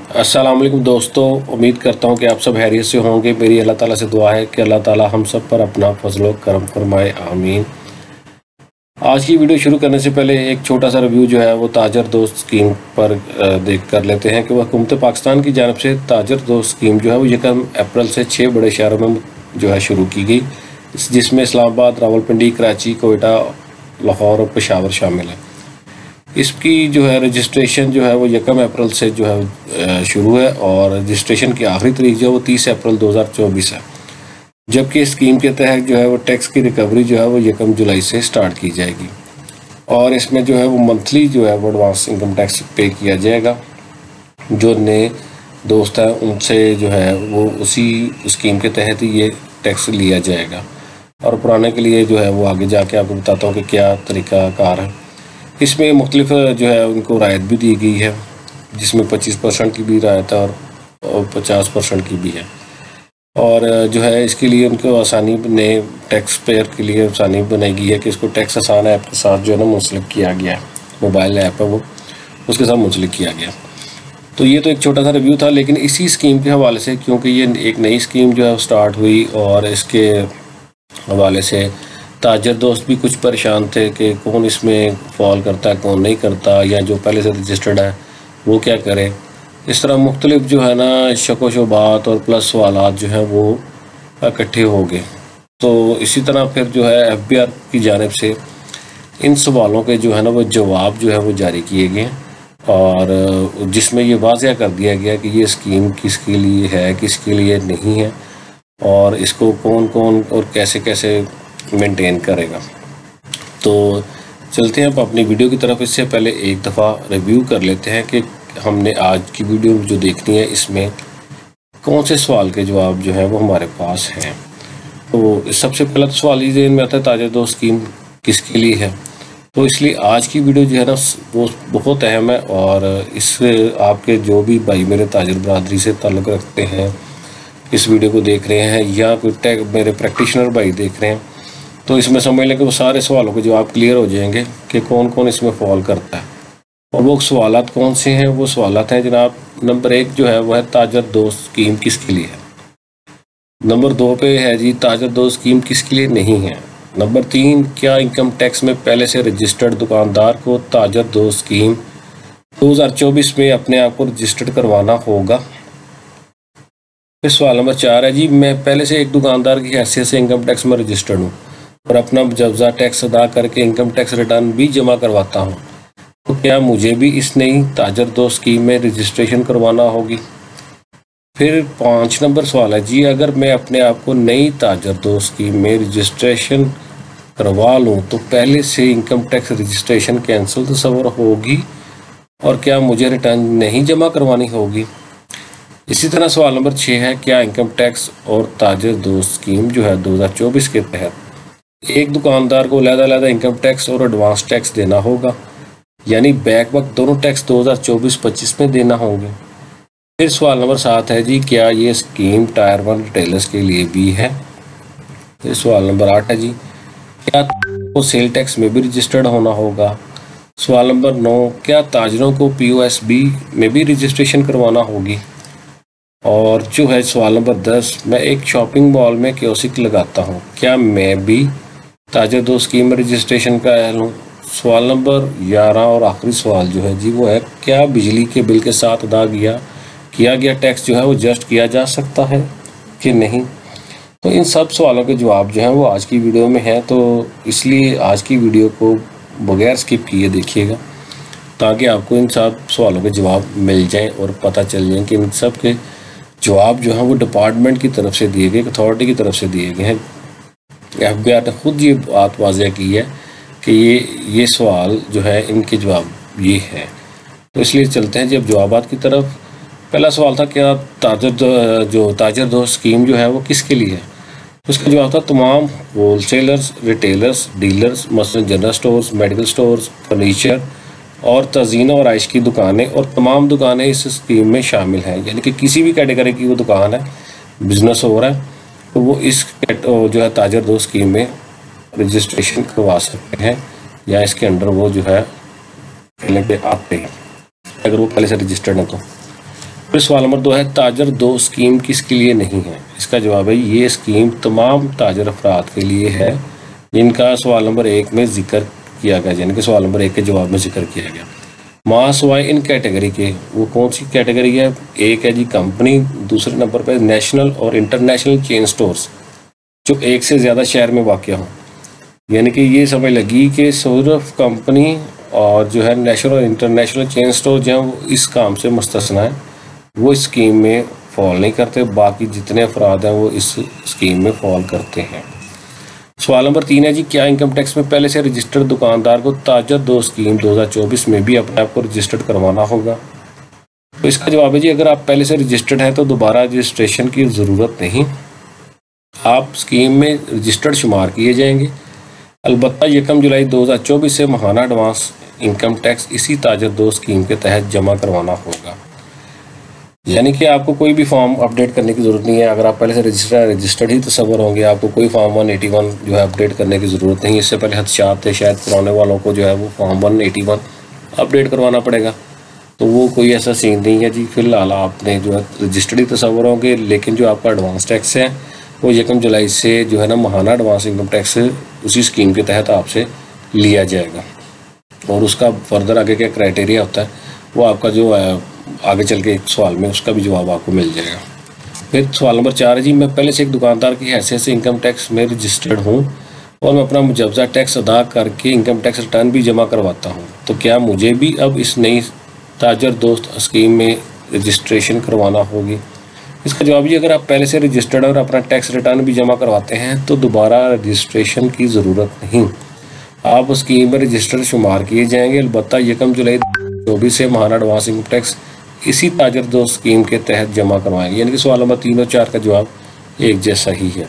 अस्सलाम वालेकुम दोस्तों, उम्मीद करता हूँ कि आप सब खैरियत से होंगे। मेरी अल्लाह ताला से दुआ है कि अल्लाह ताला हम सब पर अपना फजल करम फरमाए, आमीन। आज की वीडियो शुरू करने से पहले एक छोटा सा रिव्यू जो है वो ताजर दोस्त स्कीम पर देख कर लेते हैं कि वह हुकूमत पाकिस्तान की जानब से ताजर दोस्त स्कीम जो है वो 1 अप्रैल से 6 बड़े शहरों में जो है शुरू की गई, जिसमें इस्लामाबाद, रावलपिंडी, कराची, कोयटा, लाहौर और पेशावर शामिल है। इसकी जो है रजिस्ट्रेशन जो है वो 1 अप्रैल से जो है शुरू है और रजिस्ट्रेशन की आखिरी तारीख जो है वो 30 अप्रैल 2024 है। जबकि इस स्कीम के तहत जो है वो टैक्स की रिकवरी जो है वो 1 जुलाई से स्टार्ट की जाएगी और इसमें जो है वो मंथली जो है वो एडवांस इनकम टैक्स पे किया जाएगा। जो नए दोस्त हैं उनसे जो है वो उसी स्कीम के तहत ही ये टैक्स लिया जाएगा और पुराने के लिए जो है वो आगे जाके आपको बताता हूँ कि क्या तरीका कार है। इसमें मुख्तलिफ जो है उनको रायत भी दी गई है, जिसमें 25% की भी रायत है और 50% की भी है। और जो है इसके लिए उनको आसानी ने टैक्स पेयर के लिए आसानी बनाई गई है कि इसको टैक्स आसान ऐप के साथ जो है ना मुंसलिक किया गया है। मोबाइल ऐप है वो, उसके साथ मुंसलिक किया गया। तो ये तो एक छोटा सा रिव्यू था, लेकिन इसी स्कीम के हवाले से, क्योंकि ये एक नई स्कीम जो है स्टार्ट हुई और इसके हवाले से ताजर दोस्त भी कुछ परेशान थे कि कौन इसमें फॉल करता है, कौन नहीं करता, या जो पहले से रजिस्टर्ड है वो क्या करे। इस तरह मुख्तलिफ जो है ना शको शुबात और प्लस सवालात जो हैं वो इकट्ठे हो गए। तो इसी तरह फिर जो है FBR की जानिब से इन सवालों के जो है ना वो जवाब जो है वो जारी किए गए और जिसमें ये वाज़ह कर दिया गया कि ये स्कीम किसके लिए है, किसके लिए नहीं है और इसको कौन कौन और कैसे कैसे मेंटेन करेगा। तो चलते हैं अब अपनी वीडियो की तरफ। इससे पहले एक दफ़ा रिव्यू कर लेते हैं कि हमने आज की वीडियो जो देखनी है इसमें कौन से सवाल के जवाब जो है वो हमारे पास हैं। तो सबसे पहला सवाल ये जहन में आता है, ताजर दोस्त स्कीम किसके लिए है। तो इसलिए आज की वीडियो जो है ना वो बहुत अहम है और इससे आपके जो भी भाई मेरे ताजर बरादरी से ताल्लुक़ रखते हैं, इस वीडियो को देख रहे हैं या कोई मेरे प्रैक्टिशनर भाई देख रहे हैं, तो इसमें समझ लें कि वो सारे सवालों के जवाब क्लियर हो जाएंगे कि कौन कौन इसमें फॉल करता है। और वो सवालात कौन से हैं? वो सवालात हैं जनाब, नंबर 1 जो है वो है ताजर दोस्त स्कीम किसके लिए है। नंबर 2 पे है जी ताजर दोस्त स्कीम किसके लिए नहीं है। नंबर 3, क्या इनकम टैक्स में पहले से रजिस्टर्ड दुकानदार को ताजर दोस्त स्कीम 2024 में अपने आप को रजिस्टर्ड करवाना होगा। फिर सवाल नंबर 4 है जी, मैं पहले से एक दुकानदार की हैसियत से इनकम टैक्स में रजिस्टर्ड हूँ और अपना मुआवजा टैक्स अदा करके इनकम टैक्स रिटर्न भी जमा करवाता हूँ, तो क्या मुझे भी इस नई ताजर दोस्त स्कीम में रजिस्ट्रेशन करवाना होगी। फिर 5 नंबर सवाल है जी, अगर मैं अपने आप को नई ताजर दोस्त स्कीम में रजिस्ट्रेशन करवा लूँ तो पहले से इनकम टैक्स रजिस्ट्रेशन कैंसिल तस्वर होगी और क्या मुझे रिटर्न नहीं जमा करवानी होगी। इसी तरह सवाल नंबर 6 है, क्या इनकम टैक्स और ताजर दोस्त स्कीम जो है 2024 के तहत एक दुकानदार को अलग-अलग इनकम टैक्स और एडवांस टैक्स देना होगा, यानी बैक वक्त दोनों टैक्स 2024-25 में देना होंगे। फिर सवाल नंबर 7 है जी, क्या ये स्कीम टायर 1 रिटेलर्स के लिए भी है। फिर सवाल नंबर 8 है जी, क्या को सेल टैक्स में भी रजिस्टर्ड होना होगा। सवाल नंबर 9, क्या ताजरों को POSB में भी रजिस्ट्रेशन करवाना होगी। और जो है सवाल नंबर 10, मैं एक शॉपिंग मॉल में कियोस्क लगाता हूँ, क्या मैं भी ताजर दोस्त स्कीम में रजिस्ट्रेशन का अहल हूँ। सवाल नंबर 11 और आखिरी सवाल जो है जी वो है, क्या बिजली के बिल के साथ अदा किया गया टैक्स जो है वो एडजस्ट किया जा सकता है कि नहीं। तो इन सब सवालों के जवाब जो हैं वो आज की वीडियो में हैं, तो इसलिए आज की वीडियो को बगैर स्किप किए देखिएगा ताकि आपको इन सब सवालों के जवाब मिल जाएँ और पता चल जाए कि इन सब के जवाब जो हैं वो डिपार्टमेंट की तरफ से दिए गए, अथॉरिटी की तरफ से दिए गए हैं। FBR ने खुद ये बात वाज़ह की है कि ये सवाल जो है इनके जवाब ये हैं। तो इसलिए चलते हैं जब जवाबात की तरफ। पहला सवाल था, क्या ताजर दोस्त स्कीम जो है वो किसके लिए है। उसका जवाब था तमाम होलसेलर्स, रिटेलर्स, डीलर्स, मसलन general stores, medical stores, furniture और तज़ीन और आइश की दुकानें और तमाम दुकानें इस स्कीम में शामिल हैं, यानी कि किसी भी कैटेगरी की वो दुकान है, बिज़नेस हो रहा है, तो वो इस जो है ताजर दोस्त स्कीम में रजिस्ट्रेशन करवा सकते हैं या इसके अंडर वो जो है पहले पे आते हैं अगर वो पहले से रजिस्टर्ड है। तो फिर सवाल नंबर 2 है ताजर 2 स्कीम किसके लिए नहीं है। इसका जवाब है ये स्कीम तमाम ताजर अफराद के लिए है जिनका सवाल नंबर 1 में जिक्र किया गया, यानी कि सवाल नंबर 1 के जवाब में जिक्र किया गया। मास वाई इन कैटेगरी के, वो कौन सी कैटेगरी है? एक है जी कंपनी, दूसरे नंबर पर नेशनल और इंटरनेशनल चेन स्टोर्स जो एक से ज़्यादा शहर में वाक़ हों। यानी कि ये समझ लगी कि सिर्फ कंपनी और जो है नेशनल और इंटरनेशनल चेन स्टोर जो हैं वो इस काम से मुस्तस्ना है, वो इस स्कीम में फॉल नहीं करते, बाकी जितने अफराद हैं वो इस स्कीम में फॉल करते हैं। सवाल नंबर 3 है जी क्या इनकम टैक्स में पहले से रजिस्टर्ड दुकानदार को ताजर 2 स्कीम 2024 में भी अपने आप को रजिस्टर्ड करवाना होगा? तो इसका जवाब है जी अगर आप पहले से रजिस्टर्ड हैं तो दोबारा रजिस्ट्रेशन की ज़रूरत नहीं, आप स्कीम में रजिस्टर्ड शुमार किए जाएंगे। अलबत्ता 1 जुलाई 2024 से माहाना एडवांस इनकम टैक्स इसी ताजर 2 स्कीम के तहत जमा करवाना होगा। यानी कि आपको कोई भी फॉर्म अपडेट करने की ज़रूरत नहीं है। अगर आप पहले से रजिस्टर्ड ही तस्वर होंगे, आपको कोई फॉर्म 181 जो है अपडेट करने की ज़रूरत नहीं है। इससे पहले हदशात थे, शायद पुराने वालों को जो है वो फॉर्म 181 अपडेट करवाना पड़ेगा, तो वो कोई ऐसा सीन नहीं है जी। फिलहाल आपने जो है रजिस्टर्ड ही तस्वर होंगे, लेकिन जो आपका एडवांस टैक्स है वो 1 जुलाई से जो है ना माहाना एडवांस इनकम टैक्स उसी स्कीम के तहत आपसे लिया जाएगा। और उसका फर्दर आगे क्या क्राइटेरिया होता है वो आपका जो है आगे चल के एक सवाल में उसका भी जवाब आपको मिल जाएगा। फिर सवाल नंबर 4 है जी मैं पहले से एक दुकानदार की हैसियत से इनकम टैक्स में रजिस्टर्ड हूँ और मैं अपना मुजवजा टैक्स अदा करके इनकम टैक्स रिटर्न भी जमा करवाता हूँ, तो क्या मुझे भी अब इस नई ताजर दोस्त स्कीम में रजिस्ट्रेशन करवाना होगी? इसका जवाब ये अगर आप पहले से रजिस्टर्ड और अपना टैक्स रिटर्न भी जमा करवाते हैं तो दोबारा रजिस्ट्रेशन की ज़रूरत नहीं, आप स्कीम में रजिस्टर्ड शुमार किए जाएंगे। अलबत्ता 1 जुलाई 2024 से माहाना एडवांस इनकम टैक्स इसी ताजर 2 स्कीम के तहत जमा करवाएंगे। यानी कि सवाल नंबर 3 और 4 का जवाब एक जैसा ही है।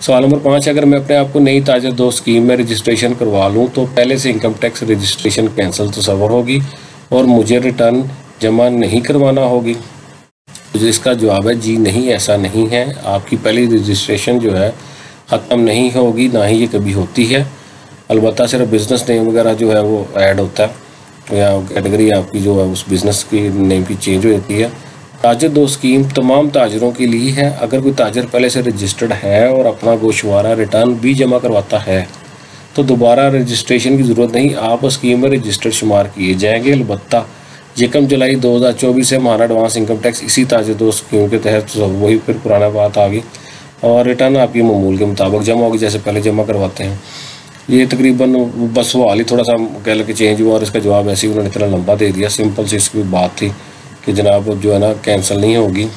सवाल नंबर 5 अगर मैं अपने आप को नई ताजर 2 स्कीम में रजिस्ट्रेशन करवा लूँ तो पहले से इनकम टैक्स रजिस्ट्रेशन कैंसिल तस्वर होगी और मुझे रिटर्न जमा नहीं करवाना होगी? तो इसका जवाब है जी नहीं, ऐसा नहीं है। आपकी पहली रजिस्ट्रेशन जो है ख़त्म नहीं होगी, ना ही ये कभी होती है। अलबत्ता सिर्फ बिज़नेस नेम वगैरह जो है वो ऐड होता है या कैटेगरी आपकी जो है उस बिज़नेस की नेम की चेंज हो जाती है। ताजर 2 स्कीम तमाम ताजरों के लिए है। अगर कोई ताजर पहले से रजिस्टर्ड है और अपना गोशवारा रिटर्न भी जमा करवाता है तो दोबारा रजिस्ट्रेशन की ज़रूरत नहीं, आप स्कीम में रजिस्टर्ड शुमार किए जाएंगे। अलबत्ता 1 जुलाई 2024 से माहाना एडवांस इनकम टैक्स इसी ताजर 2 स्कीम के तहत वही फिर पुराना बात आ गई और रिटर्न आपकी मामूल के मुताबिक जमा होगी जैसे पहले जमा करवाते हैं। ये तकरीबन बस सवाल ही थोड़ा सा कह लो कि चेंज हुआ और इसका जवाब ऐसे ही उन्होंने इतना लंबा दे दिया। सिंपल सी इसकी बात थी कि जनाब जो है ना कैंसिल नहीं होगी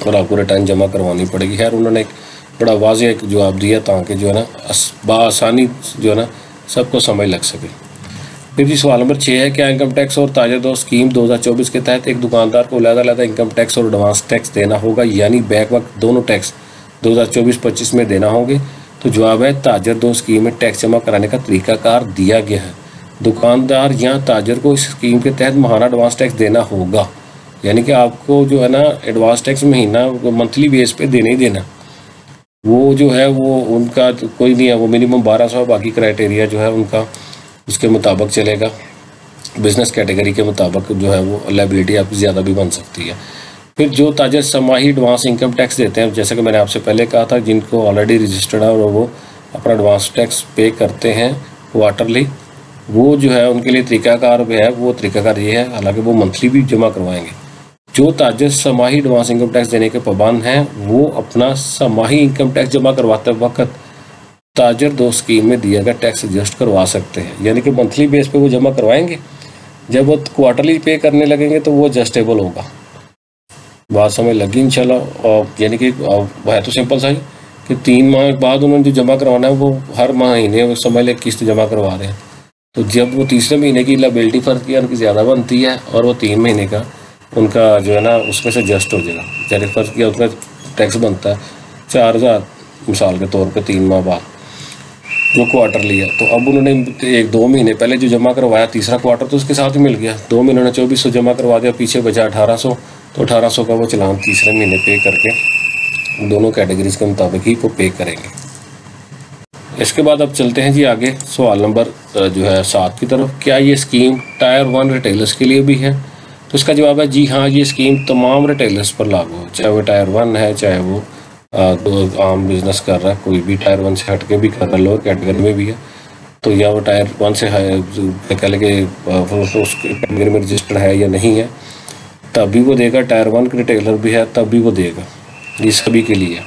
और आपको रिटर्न जमा करवानी पड़ेगी। खैर उन्होंने एक बड़ा वाज़ेह एक जवाब दिया ताकि जो है ना बआसानी जो है ना सबको समझ लग सके। फिर जी सवाल नंबर 6 है क्या इनकम टैक्स और ताजर 2 स्कीम 2024 के तहत एक दुकानदार को अलग-अलग इनकम टैक्स और एडवांस टैक्स देना होगा, यानी बैक वक्त दोनों टैक्स 2024-25 में देना होंगे? तो जवाब है ताजर 2 स्कीम में टैक्स जमा कराने का तरीकाकार दिया गया है। दुकानदार या ताजर को इस स्कीम के तहत माहाना एडवांस टैक्स देना होगा, यानी कि आपको जो है ना एडवांस टैक्स महीना मंथली बेस पे देना ही देना। वो जो है वो उनका कोई नहीं है, वो मिनिमम 1200, बाकी क्राइटेरिया जो है उनका उसके मुताबिक चलेगा। बिज़नेस कैटेगरी के मुताबिक जो है वो लायबिलिटी आपकी ज़्यादा भी बन सकती है। फिर जो ताजर समाही एडवांस इनकम टैक्स देते हैं, जैसे कि मैंने आपसे पहले कहा था, जिनको ऑलरेडी रजिस्टर्ड है और वो अपना एडवांस टैक्स पे करते हैं क्वार्टरली, वो जो है उनके लिए तरीकाकार है, वो तरीकाकार ये है, हालांकि वो मंथली भी जमा करवाएंगे। जो ताजर समाही एडवांस इनकम टैक्स देने के पाबंद हैं वो अपना समाही इनकम टैक्स जमा करवाते वक्त ताजर 2 स्कीम में दिया गया टैक्स एडजस्ट करवा सकते हैं, यानी कि मंथली बेस पे वो जमा करवाएंगे। जब वो क्वार्टरली पे करने लगेंगे तो वो एडजस्टेबल होगा। बात समझ लगी इंशाल्लाह। और यानी कि है तो सिंपल सा ही कि 3 माह के बाद उन्होंने जो जमा करवाना है वो हर महीने समझ ले किस्त जमा करवा रहे हैं, तो जब वो तीसरे महीने की लायबिलिटी फ़र्ज की उनकी ज़्यादा बनती है और वो 3 महीने का उनका जो है ना उसमें से एडजस्ट हो जाएगा। जैसे फ़र्ज किया उसमें टैक्स बनता है 4000 मिसाल के तौर पर 3 माह बाद जो क्वार्टर लिया, तो अब उन्होंने 1-2 महीने पहले जो जमा करवाया तीसरा क्वार्टर तो उसके साथ ही मिल गया। 2 महीनों ने 2400 जमा करवा दिया, पीछे बचा 1800, तो 1800 का वो चलान तीसरे महीने पे करके दोनों कैटेगरीज के मुताबिक ही वो पे करेंगे। इसके बाद अब चलते हैं जी आगे सवाल नंबर जो है 7 की तरफ। क्या ये स्कीम टायर 1 रिटेलर्स के लिए भी है? तो इसका जवाब है जी हाँ, ये स्कीम तमाम रिटेलर्स पर लागू है, चाहे वो टायर 1 है, चाहे वो तो आम बिजनेस कर रहा है, कोई भी टायर 1 से हट के भी कर रहा है, लोअर कैटेगरी में भी है, तो या वो टायर 1 से कह लेंगे उस कैटेगरी में रजिस्टर्ड है या नहीं है, तब भी वो देगा। टायर 1 के रिटेलर भी है तब भी वो देगा, ये सभी के लिए है।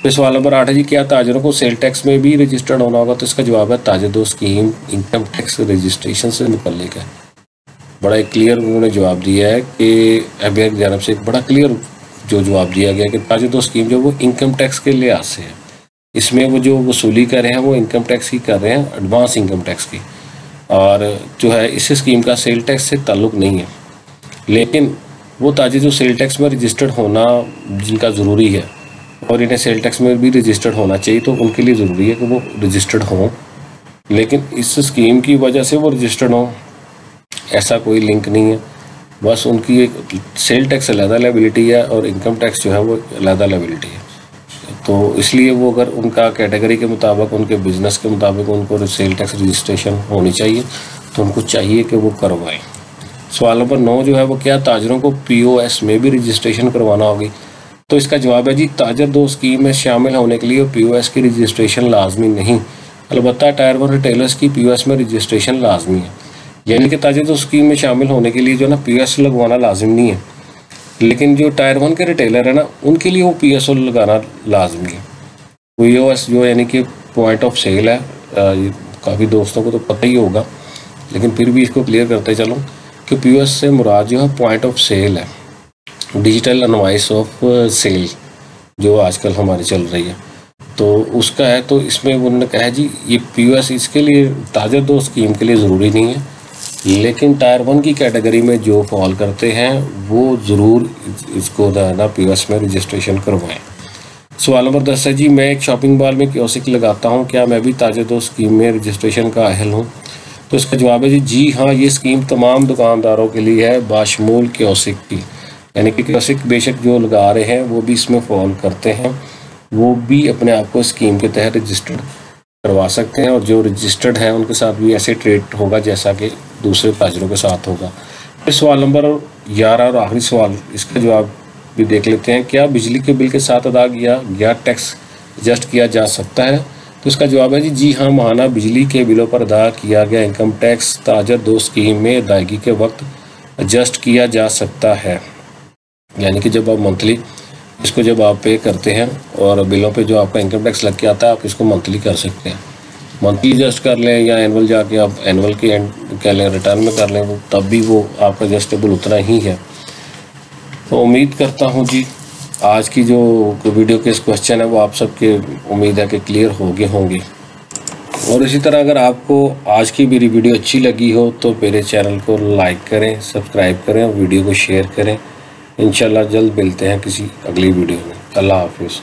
तो सवाल नंबर 8 है जी, क्या ताजरों को सेल टैक्स में भी रजिस्टर्ड होना होगा? तो इसका जवाब है ताजर दो स्कीम इनकम टैक्स रजिस्ट्रेशन से मुतल्लिक है। बड़ा एक क्लियर उन्होंने जवाब दिया है कि एफबीआई की जानब से एक बड़ा क्लियर जो जवाब दिया गया कि ताजर दो स्कीम जो वो इनकम टैक्स के लिहाज से है, इसमें वो जो वसूली कर रहे हैं वो इनकम टैक्स की कर रहे हैं, एडवांस इनकम टैक्स की, और जो है इस स्कीम का सेल टैक्स से ताल्लुक़ नहीं है। लेकिन वो ताजर जो सेल टैक्स में रजिस्टर्ड होना जिनका ज़रूरी है और इन्हें सेल टैक्स में भी रजिस्टर्ड होना चाहिए, तो उनके लिए ज़रूरी है कि वो रजिस्टर्ड हों, लेकिन इस स्कीम की वजह से वो रजिस्टर्ड हों ऐसा कोई लिंक नहीं है। बस उनकी एक सेल टैक्स अलहदा लायबिलिटी है और इनकम टैक्स जो है वो अलहदा लायबिलिटी है। तो इसलिए वो अगर उनका कैटेगरी के मुताबिक, उनके बिज़नेस के मुताबिक उनको सेल टैक्स रजिस्ट्रेशन होनी चाहिए, तो उनको चाहिए कि वो करवाएं। सवाल नंबर 9 जो है वो, क्या ताजरों को POS में भी रजिस्ट्रेशन करवाना होगी? तो इसका जवाब है जी, ताजर दो स्कीम में शामिल होने के लिए POS की रजिस्ट्रेशन लाजमी नहीं, अलबत्ता टायर 1 रिटेलर्स की POS में रजिस्ट्रेशन लाजमी है। यानी कि ताजर दो स्कीम में शामिल होने के लिए जो ना POS लगवाना लाजिम नहीं है, लेकिन जो टायर 1 के रिटेलर है ना उनके लिए वो POS लगाना लाजमी है। POS जो यानी कि पॉइंट ऑफ सेल है, काफ़ी दोस्तों को तो पता ही होगा, लेकिन फिर भी इसको क्लियर करते चलो कि POS से मुराद जो है पॉइंट ऑफ सेल है, डिजिटल इनवॉइस ऑफ सेल जो आजकल हमारी चल रही है, तो उसका है। तो इसमें उन्होंने कहा है जी ये POS इसके लिए ताजर दो स्कीम के लिए ज़रूरी नहीं है, लेकिन टायर 1 की कैटेगरी में जो फॉल करते हैं वो ज़रूर इसको ना POS में रजिस्ट्रेशन करवाएं। सवाल नंबर 10 है जी, मैं एक शॉपिंग मॉल में कियोस्क लगाता हूं, क्या मैं भी ताजर दो स्कीम में रजिस्ट्रेशन का अहल हूं? तो इसका जवाब है जी हाँ, ये स्कीम तमाम दुकानदारों के लिए है बाशमूल कियोस्क की, यानी कि कियोस्क बेशक जो लगा रहे हैं वो भी इसमें फॉल करते हैं, वो भी अपने आप को स्कीम के तहत रजिस्टर्ड करवा सकते हैं, और जो रजिस्टर्ड है उनके साथ भी ऐसे ट्रेड होगा जैसा कि दूसरे ताजरों के साथ होगा। फिर सवाल नंबर 11 और आखिरी सवाल, इसका जवाब भी देख लेते हैं, क्या बिजली के बिल के साथ अदा किया गया टैक्स एडजस्ट किया जा सकता है? तो इसका जवाब है जी हाँ, माहाना बिजली के बिलों पर अदा किया गया इनकम टैक्स ताजर दो स्कीम में अदायगी के वक्त एडजस्ट किया जा सकता है। यानी कि जब आप मंथली इसको जब आप पे करते हैं और बिलों पे जो आपका इनकम टैक्स लग के आता है, आप इसको मंथली कर सकते हैं, मंथली एडजस्ट कर लें या एनुअल जाके आप एनुअल के एंड कह लें रिटर्न में कर लें, वो तब भी वो आपका एडजस्टेबल उतना ही है। तो उम्मीद करता हूँ जी आज की जो वीडियो के क्वेश्चन है वो आप सबके उम्मीद है कि क्लियर हो गए होंगे। और इसी तरह अगर आपको आज की मेरी वीडियो अच्छी लगी हो तो मेरे चैनल को लाइक करें, सब्सक्राइब करें और वीडियो को शेयर करें। इंशाल्लाह जल्द मिलते हैं किसी अगली वीडियो में। अल्लाह हाफिज़।